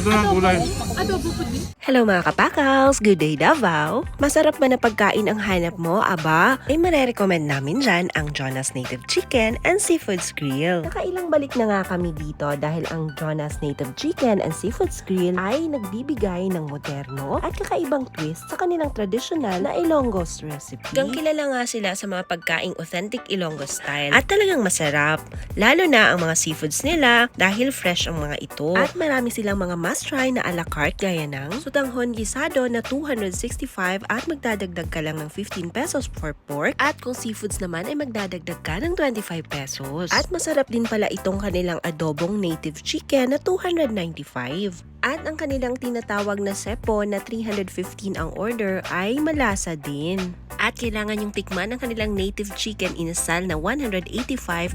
Ito na gulay. Adobo puti. Hello mga kapakals! Good day Davao! Masarap ba na pagkain ang hanap mo? Aba, ay marerecommend namin dyan ang Jonas Native Chicken and Seafoods Grill. Nakailang balik na nga kami dito dahil ang Jonas Native Chicken and Seafoods Grill ay nagbibigay ng moderno at kakaibang twist sa kanilang tradisyonal na Ilonggos recipe. Hanggang kilala nga sila sa mga pagkaing authentic Ilonggos style at talagang masarap. Lalo na ang mga seafoods nila dahil fresh ang mga ito. At marami silang mga must-try na a la carte gaya ng sutanghon gisado na 265 at magdadagdag ka lang ng 15 pesos for pork. At kung seafoods naman ay magdadagdag ka ng 25 pesos. At masarap din pala itong kanilang adobong native chicken na 295. At ang kanilang tinatawag na sepo na 315 ang order ay malasa din. At kailangan yung tikman ng kanilang native chicken inasal na 185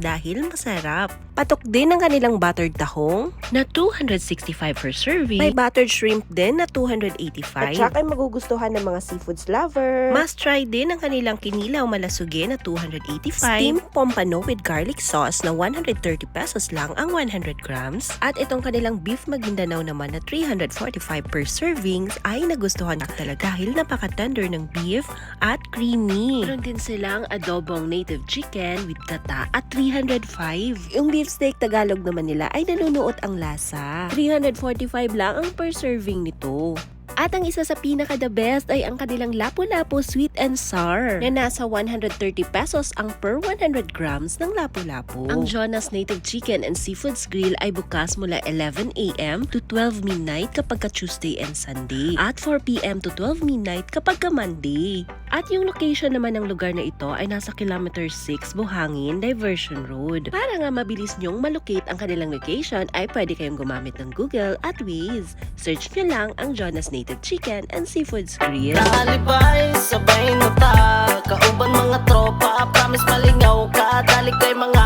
dahil masarap. Patok din ang kanilang buttered tahong na 265 per serving. May buttered shrimp din na 285. At saka ay magugustuhan ng mga seafoods lover. Must try din ang kanilang kinilaw malasuge na 285. Steamed pompano with garlic sauce na 130 pesos lang ang 100 grams. At itong kanilang beef Maguindanao naman na 345 per servings ay nagustuhan ko talaga dahil napaka-tender ng beef at creamy. Meron din silang adobong native chicken with gata at 305. Yung beef steak Tagalog naman nila ay nanunuot ang lasa. 345 lang ang per serving nito. At ang isa sa pinaka-the best ay ang kanilang lapu-lapu sweet and sour na nasa 130 pesos ang per 100 grams ng lapu-lapu. Ang Jonas Native Chicken and Seafoods Grill ay bukas mula 11 a.m. to 12 midnight kapag ka Tuesday and Sunday at 4 p.m. to 12 midnight kapag ka Monday. At yung location naman ng lugar na ito ay nasa kilometer 6 Buhangin Diversion Road. Para nga mabilis nyong malocate ang kanilang location ay pwede kayong gumamit ng Google at Waze. Search nyo lang ang Jonas Native Chicken and Seafoods Grill. Kalibay, sabay nota, kauban mga tropa, promise malingaw ka, dali kay mga